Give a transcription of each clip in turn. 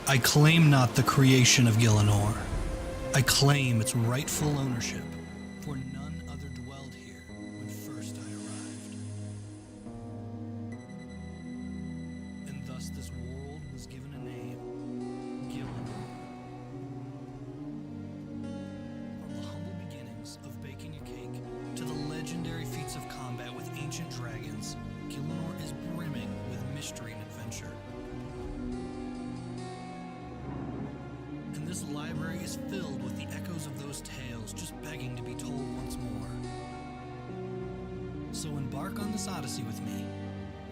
I claim not the creation of Gielinor. I claim its rightful ownership, for none other dwelled here when first I arrived. And thus this world was given a name, Gielinor. From the humble beginnings of baking a cake to the legendary feats of combat with ancient dragons, Gielinor is brimming with mystery and adventure. And this library is filled with the echoes of those tales, just begging to be told once more. So embark on this odyssey with me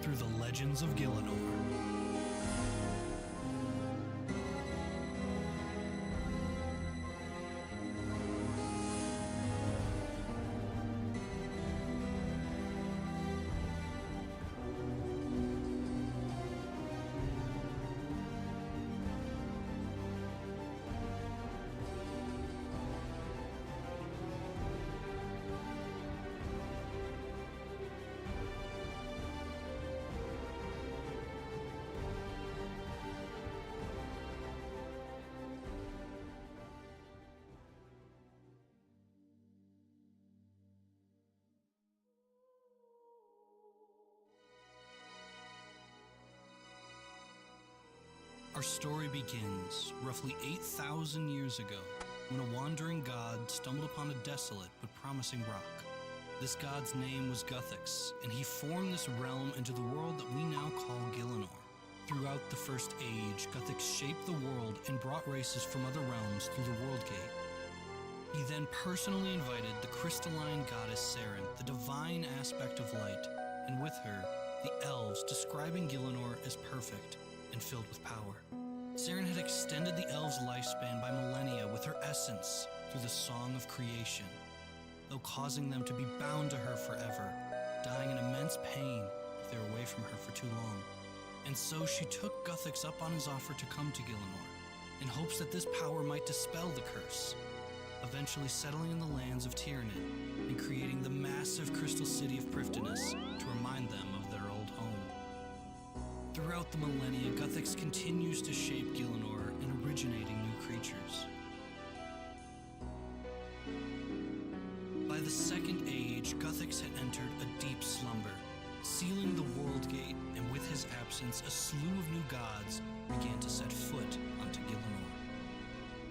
through the legends of Gielinor. Our story begins roughly 8,000 years ago when a wandering god stumbled upon a desolate but promising rock. This god's name was Guthix, and he formed this realm into the world that we now call Gielinor. Throughout the First Age, Guthix shaped the world and brought races from other realms through the World Gate. He then personally invited the crystalline goddess Seren, the divine aspect of light, and with her, the elves, describing Gielinor as perfect and filled with power. Seren had extended the elves' lifespan by millennia with her essence through the Song of Creation, though causing them to be bound to her forever, dying in immense pain if they were away from her for too long. And so she took Guthix up on his offer to come to Gielinor, in hopes that this power might dispel the curse, eventually settling in the lands of Tyrannid and creating the massive crystal city of Prifddinas to remind them of their old home. Throughout the millennia, Guthix continues to shape Gielinor and originating new creatures. By the Second Age, Guthix had entered a deep slumber, sealing the World Gate, and with his absence, a slew of new gods began to set foot onto Gielinor.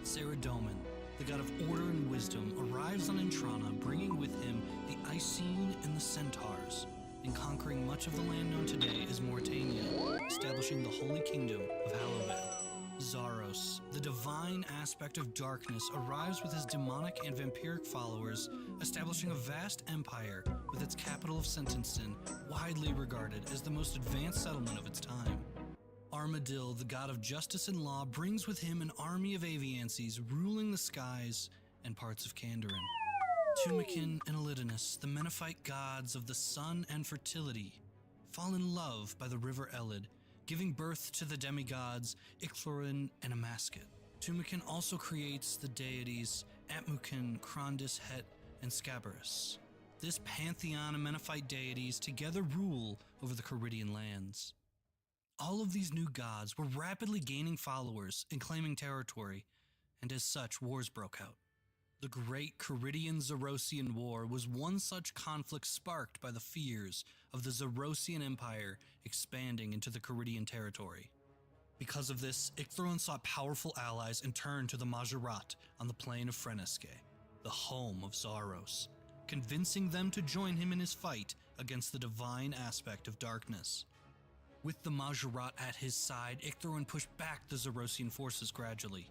Saradomin, the god of order and wisdom, arrives on Intrana, bringing with him the Icene and the Centaurs, and conquering much of the land known today as Morytania, establishing the Holy Kingdom of Hallowvale. Zaros, the divine aspect of darkness, arrives with his demonic and vampiric followers, establishing a vast empire with its capital of Sentinsen, widely regarded as the most advanced settlement of its time. Armadil, the god of justice and law, brings with him an army of Aviances ruling the skies and parts of Kandarin. Tumikin and Elidinus, the Menethite gods of the sun and fertility, fall in love by the river Elid, giving birth to the demigods Icthlorin and Amasket. Tumikin also creates the deities Atmukin, Krondis, Het, and Scabarus. This pantheon of Menethite deities together rule over the Caridian lands. All of these new gods were rapidly gaining followers and claiming territory, and as such, wars broke out. The Great Caridian-Zarosian War was one such conflict sparked by the fears of the Zarosian Empire expanding into the Caridian territory. Because of this, Icthroin sought powerful allies and turned to the Majorat on the plain of Freneske, the home of Zaros, convincing them to join him in his fight against the divine aspect of darkness. With the Majorat at his side, Icthroin pushed back the Zarosian forces gradually.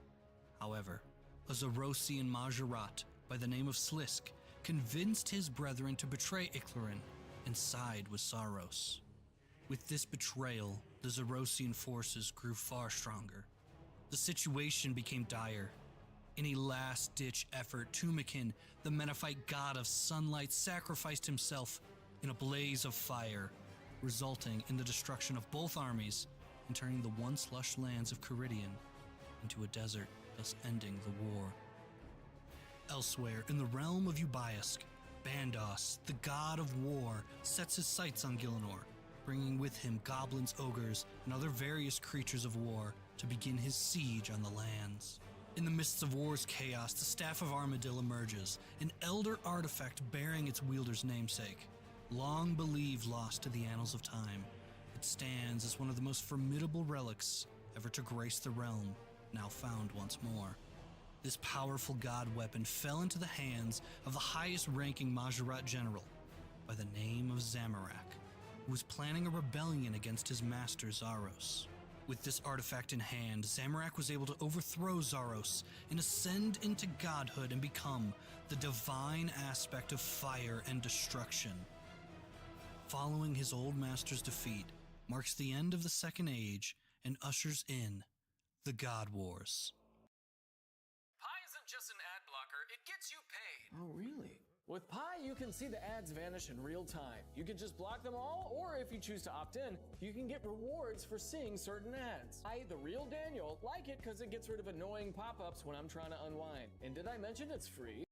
However, a Zarosian Majorat by the name of Slisk convinced his brethren to betray Icthroin and side with Zaros. With this betrayal, the Zarosian forces grew far stronger. The situation became dire. In a last-ditch effort, Tumikin, the Menethite god of sunlight, sacrificed himself in a blaze of fire, resulting in the destruction of both armies and turning the once lush lands of Caridian into a desert, thus ending the war. Elsewhere, in the realm of Ubiask, Bandos, the god of war, sets his sights on Gielinor, bringing with him goblins, ogres, and other various creatures of war to begin his siege on the lands. In the midst of war's chaos, the Staff of Armadyl emerges, an elder artifact bearing its wielder's namesake. Long believed lost to the annals of time, it stands as one of the most formidable relics ever to grace the realm, now found once more. This powerful god weapon fell into the hands of the highest-ranking Majorat general by the name of Zamorak, who was planning a rebellion against his master Zaros. With this artifact in hand, Zamorak was able to overthrow Zaros and ascend into godhood and become the divine aspect of fire and destruction. Following his old master's defeat marks the end of the Second Age and ushers in the God Wars. Pi isn't just an ad blocker, it gets you paid. Oh, really? With Pi, you can see the ads vanish in real time. You can just block them all, or if you choose to opt in, you can get rewards for seeing certain ads. I, the real Daniel, like it because it gets rid of annoying pop-ups when I'm trying to unwind. And did I mention it's free?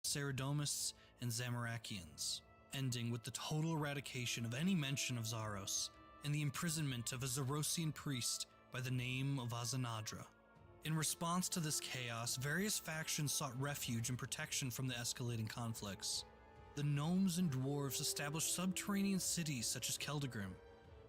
Saradomists and Zamorakians, ending with the total eradication of any mention of Zaros and the imprisonment of a Zarosian priest by the name of Azanadra. In response to this chaos, various factions sought refuge and protection from the escalating conflicts. The gnomes and dwarves established subterranean cities such as Keldagrim,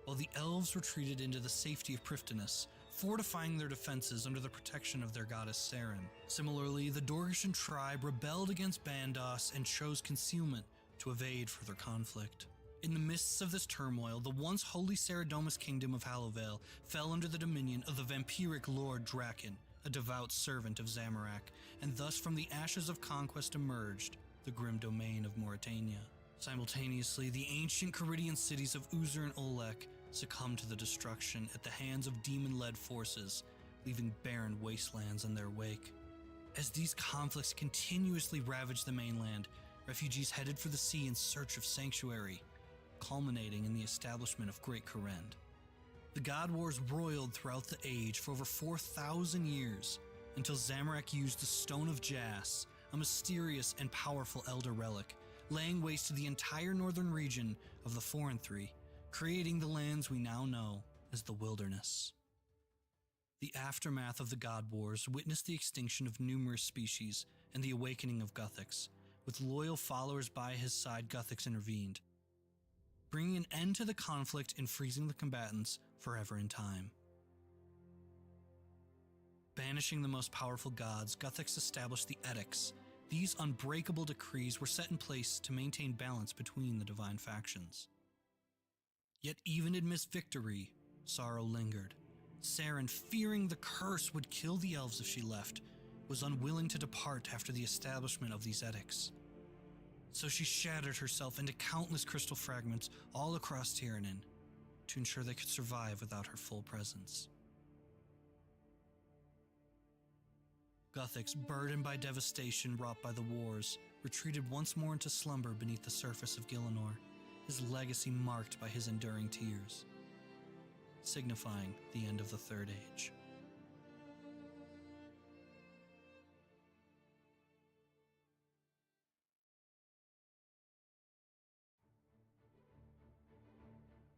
while the elves retreated into the safety of Prifddinas, fortifying their defenses under the protection of their goddess Saren. Similarly, the Dorgeshan tribe rebelled against Bandos and chose concealment to evade further conflict. In the midst of this turmoil, the once holy Saradomus kingdom of Hallowvale fell under the dominion of the vampiric Lord Draken, a devout servant of Zamorak, and thus from the ashes of conquest emerged the grim domain of Morytania. Simultaneously, the ancient Caridian cities of Uzur and Olek succumbed to the destruction at the hands of demon-led forces, leaving barren wastelands in their wake. As these conflicts continuously ravaged the mainland, refugees headed for the sea in search of sanctuary, culminating in the establishment of Great Kourend. The God Wars roiled throughout the age for over 4,000 years, until Zamorak used the Stone of Jas, a mysterious and powerful elder relic, laying waste to the entire northern region of the Forenthry, creating the lands we now know as the Wilderness. The aftermath of the God Wars witnessed the extinction of numerous species and the awakening of Guthix. With loyal followers by his side, Guthix intervened, bringing an end to the conflict and freezing the combatants forever in time. Banishing the most powerful gods, Guthix established the Edicts. These unbreakable decrees were set in place to maintain balance between the divine factions. Yet even amidst victory, sorrow lingered. Saren, fearing the curse would kill the elves if she left, was unwilling to depart after the establishment of these edicts. So she shattered herself into countless crystal fragments all across Tiranin to ensure they could survive without her full presence. Guthix, burdened by devastation wrought by the wars, retreated once more into slumber beneath the surface of Gielinor, his legacy marked by his enduring tears, signifying the end of the Third Age.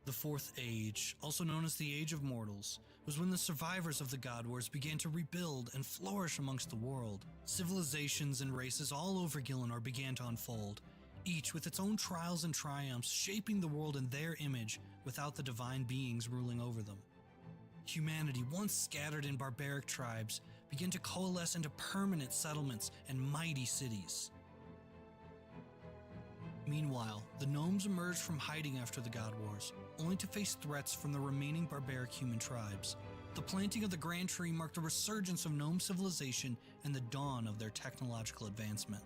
The Fourth Age, also known as the Age of Mortals, was when the survivors of the God Wars began to rebuild and flourish amongst the world. Civilizations and races all over Gielinor began to unfold, each with its own trials and triumphs, shaping the world in their image without the divine beings ruling over them. Humanity, once scattered in barbaric tribes, began to coalesce into permanent settlements and mighty cities. Meanwhile, the gnomes emerged from hiding after the God Wars, only to face threats from the remaining barbaric human tribes. The planting of the Grand Tree marked a resurgence of gnome civilization and the dawn of their technological advancement.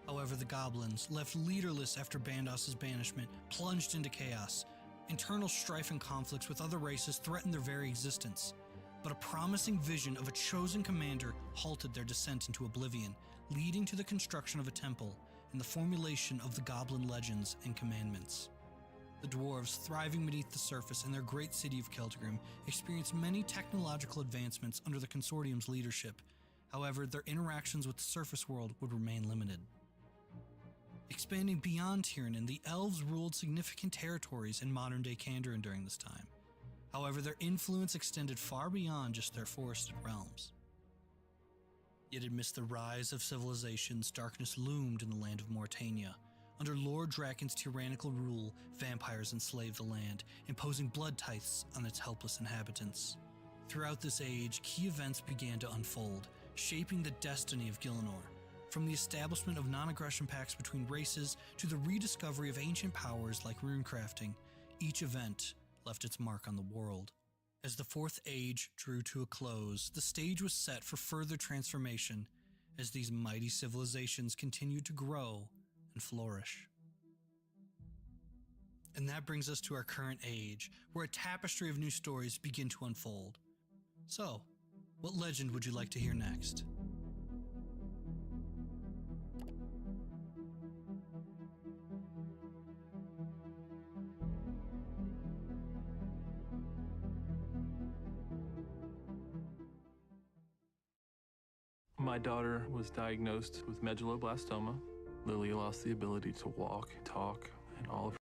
However, the goblins, left leaderless after Bandos's banishment, plunged into chaos. Internal strife and conflicts with other races threatened their very existence. But a promising vision of a chosen commander halted their descent into oblivion, leading to the construction of a temple and the formulation of the goblin legends and commandments. The dwarves, thriving beneath the surface in their great city of Celtigrim, experienced many technological advancements under the Consortium's leadership. However, their interactions with the surface world would remain limited. Expanding beyond Tiernan, the elves ruled significant territories in modern-day Kandarin during this time. However, their influence extended far beyond just their forested realms. Yet amidst the rise of civilizations, darkness loomed in the land of Morytania. Under Lord Draken's tyrannical rule, vampires enslaved the land, imposing blood tithes on its helpless inhabitants. Throughout this age, key events began to unfold, shaping the destiny of Gielinor. From the establishment of non-aggression pacts between races to the rediscovery of ancient powers like runecrafting, each event left its mark on the world. As the Fourth Age drew to a close, the stage was set for further transformation as these mighty civilizations continued to grow and flourish. And that brings us to our current age, where a tapestry of new stories begin to unfold. So, what legend would you like to hear next? My daughter was diagnosed with medulloblastoma. Lily lost the ability to walk, talk, and all of